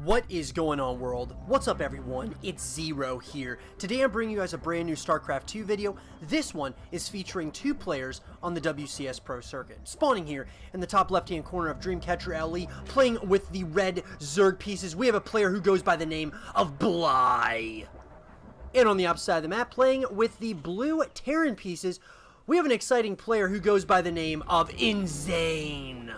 What is going on, world? What's up, everyone? It's Zero here. Today I'm bringing you guys a brand new Starcraft 2 video. This one is featuring two players on the WCS Pro circuit. Spawning here in the top left-hand corner of Dreamcatcher LE, playing with the red Zerg pieces, we have a player who goes by the name of Bly. And on the opposite side of the map, playing with the blue Terran pieces, we have an exciting player who goes by the name of InZane.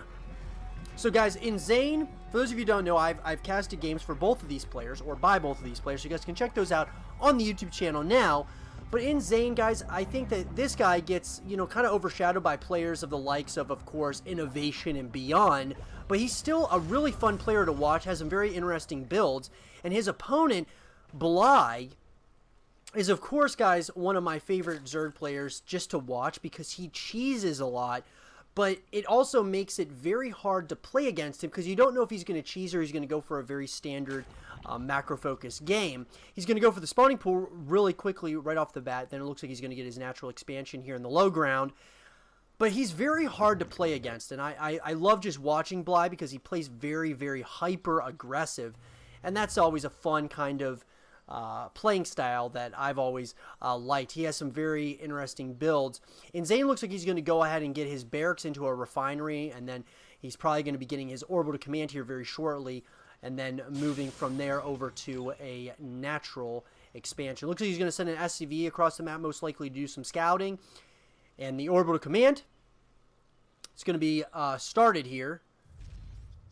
So guys, InZane, for those of you who don't know, I've casted games for both of these players, or by both of these players, so you guys can check those out on the YouTube channel now. But InZane, guys, I think that this guy gets, kind of overshadowed by players of the likes of course, Innovation and beyond. But he's still a really fun player to watch, has some very interesting builds. And his opponent, Bly, is, of course, guys, one of my favorite Zerg players just to watch because he cheeses a lot. But it also makes it very hard to play against him because you don't know if he's going to cheese or he's going to go for a very standard macro-focused game. He's going to go for the spawning pool really quickly right off the bat. Then it looks like he's going to get his natural expansion here in the low ground. But he's very hard to play against. And I love just watching Bly because he plays very, very hyper-aggressive. And that's always a fun kind of playing style that I've always liked. He has some very interesting builds. InZane looks like he's going to go ahead and get his barracks into a refinery, and then he's probably going to be getting his orbital command here very shortly, and then moving from there over to a natural expansion. Looks like he's going to send an SCV across the map, most likely to do some scouting, and the orbital command is going to be started here.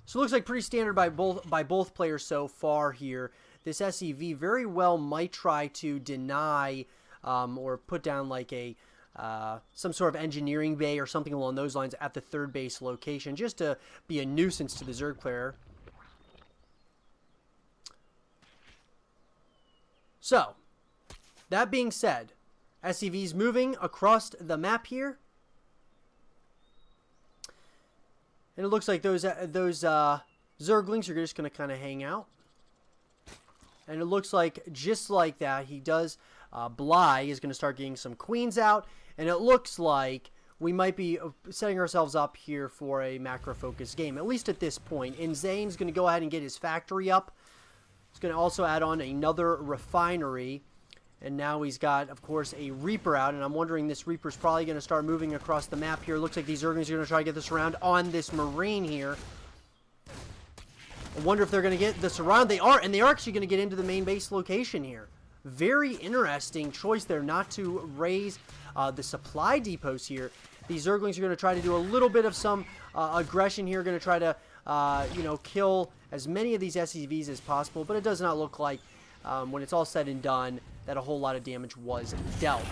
So it looks like pretty standard by both players so far here. This SCV very well might try to deny or put down like a some sort of engineering bay or something along those lines at the third base location, just to be a nuisance to the Zerg player. So, that being said, SCV's moving across the map here. And it looks like those Zerglings are just going to kind of hang out. And it looks like, just like that, he does, Bly is going to start getting some queens out. And it looks like we might be setting ourselves up here for a macro-focused game, at least at this point. InZane's going to go ahead and get his factory up. He's going to also add on another refinery. And now he's got, of course, a Reaper out. And I'm wondering, this Reaper's probably going to start moving across the map here. Looks like these Zerglings are going to try to get this around on this Marine here. I wonder if they're going to get this around. They are, and they are actually going to get into the main base location here. Very interesting choice there not to raise the supply depots here. These Zerglings are going to try to do a little bit of some aggression here. Going to try to, kill as many of these SCVs as possible. But it does not look like, when it's all said and done, that a whole lot of damage was dealt.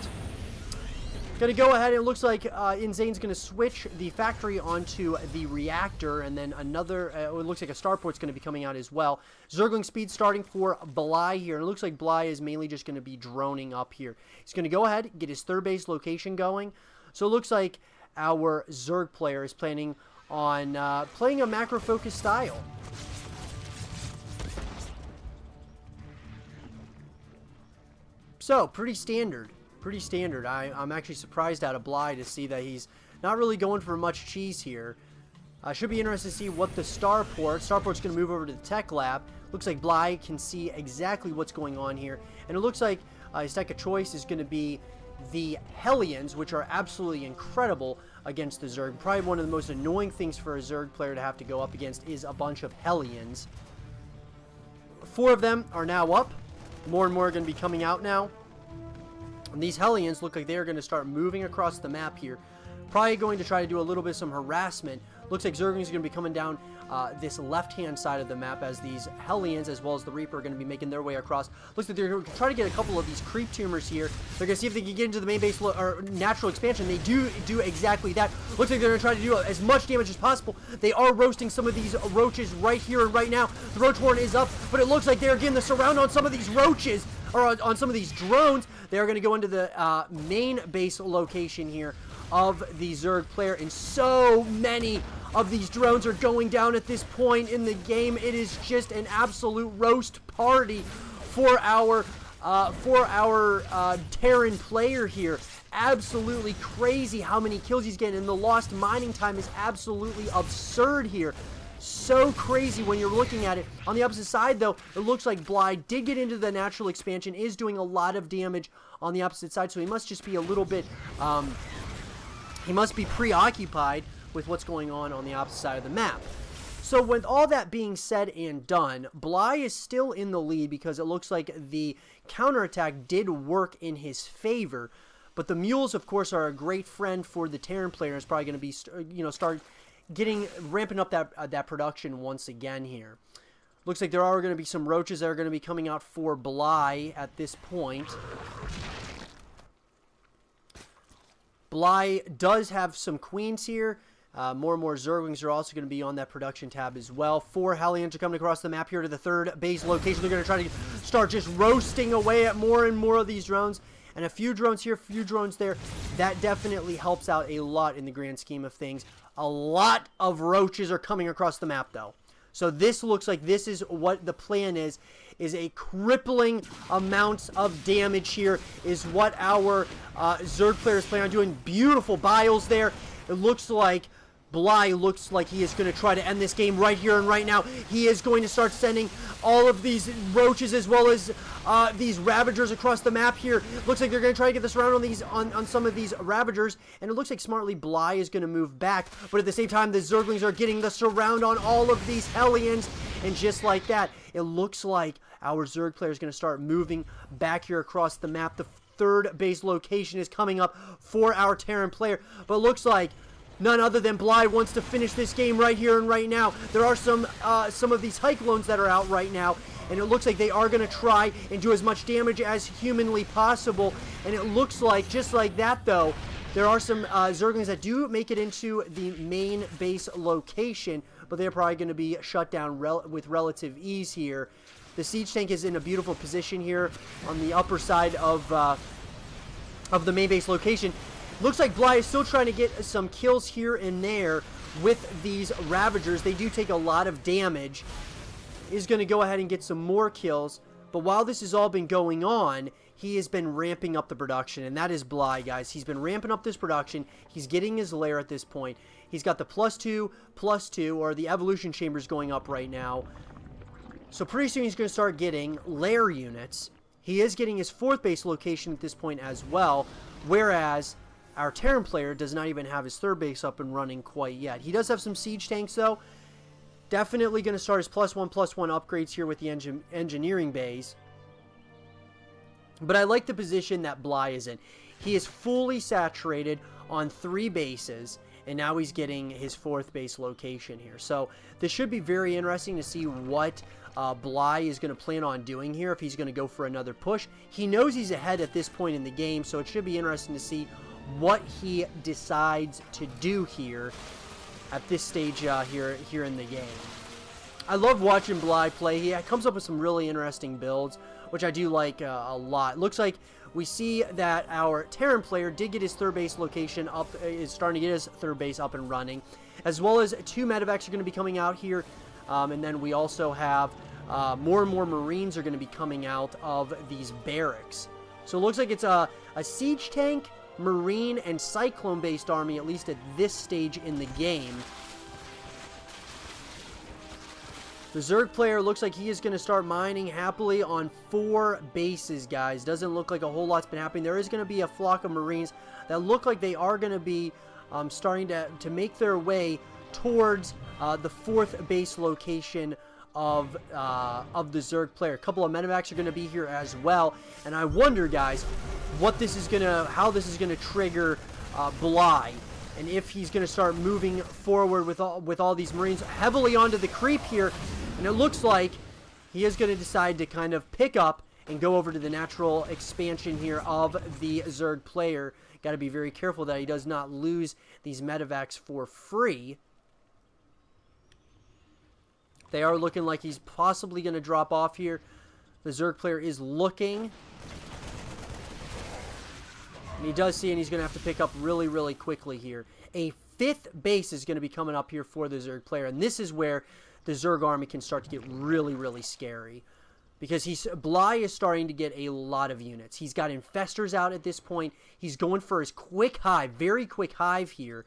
Going to go ahead, and it looks like InZane's going to switch the factory onto the reactor, and then another, it looks like a starport's going to be coming out as well. Zergling speed starting for Bly here, and it looks like Bly is mainly just going to be droning up here. He's going to go ahead, get his third base location going. So it looks like our Zerg player is planning on playing a macro-focused style. So, pretty standard. Pretty standard. I'm actually surprised out of Bly to see that he's not really going for much cheese here. Should be interested to see what the Starport's going to move over to the tech lab. Looks like Bly can see exactly what's going on here. And it looks like his tech of choice is going to be the Hellions, which are absolutely incredible against the Zerg. Probably one of the most annoying things for a Zerg player to have to go up against is a bunch of Hellions. 4 of them are now up. More and more are going to be coming out now. And these Hellions look like they're going to start moving across the map here. Probably going to try to do a little bit of some harassment. Looks like Zerglings are going to be coming down this left-hand side of the map as these Hellions, as well as the Reaper, are going to be making their way across. Looks like they're going to try to get a couple of these creep tumors here. They're going to see if they can get into the main base or natural expansion. They do exactly that. Looks like they're going to try to do as much damage as possible. They are roasting some of these roaches right here and right now. The Roach Warren is up, but it looks like they're getting the surround on some of these roaches, or on some of these drones. They're going to go into the main base location here of the Zerg player, and so many of these drones are going down at this point in the game. It is just an absolute roast party for our Terran player here. Absolutely crazy how many kills he's getting, and the lost mining time is absolutely absurd here. so crazy when you're looking at it. On the opposite side, though, it looks like Bly did get into the natural expansion, is doing a lot of damage on the opposite side, so he must just be a little bit, he must be preoccupied with what's going on the opposite side of the map. So with all that being said and done, Bly is still in the lead because it looks like the counterattack did work in his favor. But the mules, of course, are a great friend for the Terran player. It's probably going to be, start ramping up that production once again here. Looks like there are going to be some roaches that are going to be coming out for Bly at this point. Bly does have some queens here. More and more Zerglings are also going to be on that production tab as well. 4 Hellions are coming across the map here to the 3rd base location. They're going to try to start just roasting away at more and more of these drones. And a few drones here, a few drones there. That definitely helps out a lot in the grand scheme of things. A lot of roaches are coming across the map, though. So this looks like this is what the plan is a crippling amounts of damage here is what our Zerg players plan on doing. Beautiful biles there. It looks like Bly looks like he is going to try to end this game right here and right now. He is going to start sending all of these roaches as well as these Ravagers across the map here. Looks like they're going to try to get the surround on some of these Ravagers, and it looks like smartly Bly is going to move back, but at the same time the Zerglings are getting the surround on all of these Hellions, and just like that, it looks like our Zerg player is going to start moving back here across the map. The 3rd base location is coming up for our Terran player, but it looks like none other than Bly wants to finish this game right here and right now. There are some of these Cyclones that are out right now, and it looks like they are going to try and do as much damage as humanly possible. And it looks like, just like that though, there are some Zerglings that do make it into the main base location, but they're probably going to be shut down with relative ease here. The siege tank is in a beautiful position here on the upper side of the main base location. Looks like Bly is still trying to get some kills here and there with these Ravagers. They do take a lot of damage. Is going to go ahead and get some more kills. But while this has all been going on, he has been ramping up the production. And that is Bly, guys. He's been ramping up this production. He's getting his lair at this point. He's got the +2/+2, or the evolution chambers going up right now. So pretty soon he's going to start getting lair units. He is getting his 4th base location at this point as well. Whereas our Terran player does not even have his 3rd base up and running quite yet. He does have some siege tanks, though. Definitely going to start his +1/+1 upgrades here with the engineering bays. But I like the position that Bly is in. He is fully saturated on 3 bases, and now he's getting his 4th base location here. So this should be very interesting to see what Bly is going to plan on doing here, if he's going to go for another push. He knows he's ahead at this point in the game, so it should be interesting to see what he decides to do here at this stage here in the game. I love watching Bly play. He comes up with some really interesting builds, which I do like a lot. Looks like we see that our Terran player did get his 3rd base location up, is starting to get his 3rd base up and running, as well as 2 medevacs are going to be coming out here, and then we also have more and more Marines are going to be coming out of these barracks. So it looks like it's a siege tank, Marine, and Cyclone-based army, at least at this stage in the game. The Zerg player looks like he is going to start mining happily on 4 bases, guys. Doesn't look like a whole lot's been happening. There is going to be a flock of Marines that look like they are going to be starting to make their way towards the 4th base location of the Zerg player. A couple of medevacs are going to be here as well, and I wonder, guys, what this is how this is gonna trigger Bly, and if he's gonna start moving forward with all these Marines heavily onto the creep here. And it looks like he is gonna decide to kind of pick up and go over to the natural expansion here of the Zerg player. Got to be very careful that he does not lose these medevacs for free. They are looking like he's possibly going to drop off here. The Zerg player is looking. And he does see, and he's going to have to pick up really, really quickly here. A 5th base is going to be coming up here for the Zerg player. And this is where the Zerg army can start to get really, really scary. Because Bly is starting to get a lot of units. He's got infestors out at this point. He's going for his quick hive, very quick hive here.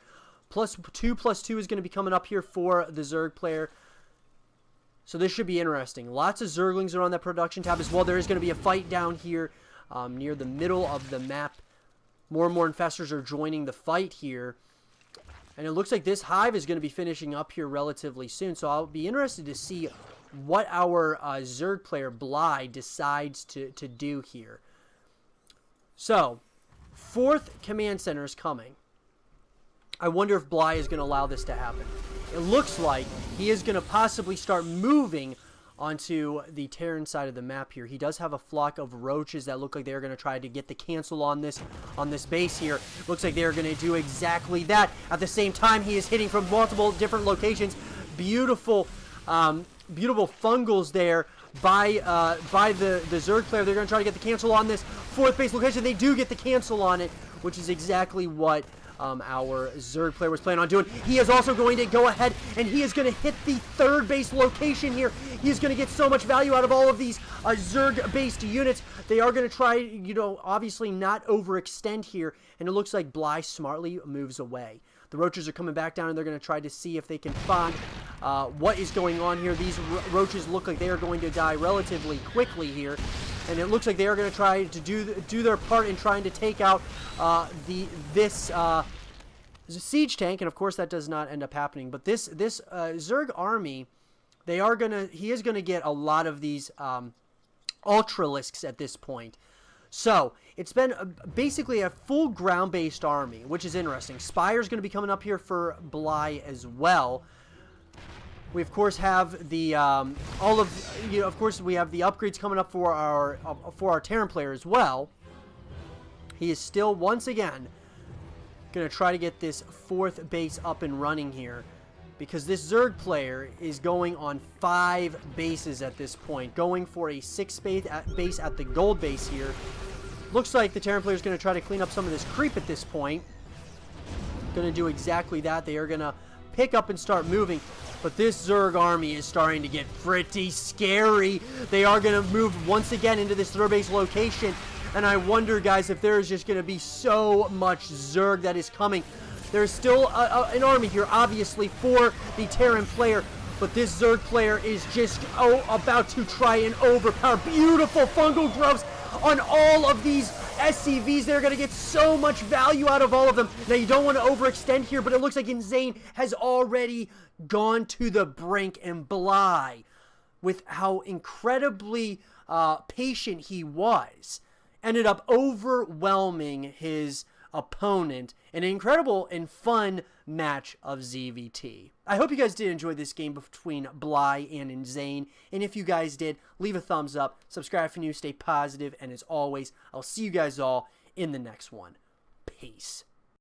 +2/+2 is going to be coming up here for the Zerg player. So this should be interesting. Lots of Zerglings are on that production tab as well. There is going to be a fight down here near the middle of the map. More and more infestors are joining the fight here. And it looks like this hive is going to be finishing up here relatively soon. So I'll be interested to see what our Zerg player Bly decides to do here. So, 4th command center is coming. I wonder if Bly is going to allow this to happen. It looks like he is going to possibly start moving onto the Terran side of the map here. He does have a flock of roaches that look like they're going to try to get the cancel on this base here. Looks like they're going to do exactly that. At the same time, he is hitting from multiple different locations. Beautiful, beautiful fungals there by the Zerg player. They're going to try to get the cancel on this 4th base location. They do get the cancel on it, which is exactly what our Zerg player was planning on doing. He is also going to go ahead and he is going to hit the 3rd base location here. He is going to get so much value out of all of these Zerg-based units. They are going to try, you know, obviously not overextend here, and it looks like Bly smartly moves away. The roaches are coming back down, and they're going to try to see if they can find what is going on here. These roaches look like they are going to die relatively quickly here. And it looks like they are going to try to do their part in trying to take out this siege tank, and of course that does not end up happening. But this Zerg army, he is gonna get a lot of these Ultralisks at this point. So it's been basically a full ground-based army, which is interesting. Spire's going to be coming up here for Bly as well. We of course have the of course we have the upgrades coming up for our Terran player as well. He is still once again going to try to get this 4th base up and running here, because this Zerg player is going on 5 bases at this point, going for a 6th base at the gold base here. Looks like the Terran player is going to try to clean up some of this creep at this point. Going to do exactly that. They are going to pick up and start moving. But this Zerg army is starting to get pretty scary. They are going to move once again into this 3rd base location. And I wonder, guys, if there is just going to be so much Zerg that is coming. There's still an army here, obviously, for the Terran player. But this Zerg player is just about to try and overpower. Beautiful fungal growths on all of these SCVs. They're going to get so much value out of all of them. Now, you don't want to overextend here, but it looks like InZane has already gone to the brink, and Bly, with how incredibly patient he was, ended up overwhelming his opponent in an incredible and fun match of ZvT. I hope you guys did enjoy this game between Bly and InZane, and if you guys did, leave a thumbs up, subscribe if you're new, stay positive, and as always, I'll see you guys all in the next one. Peace.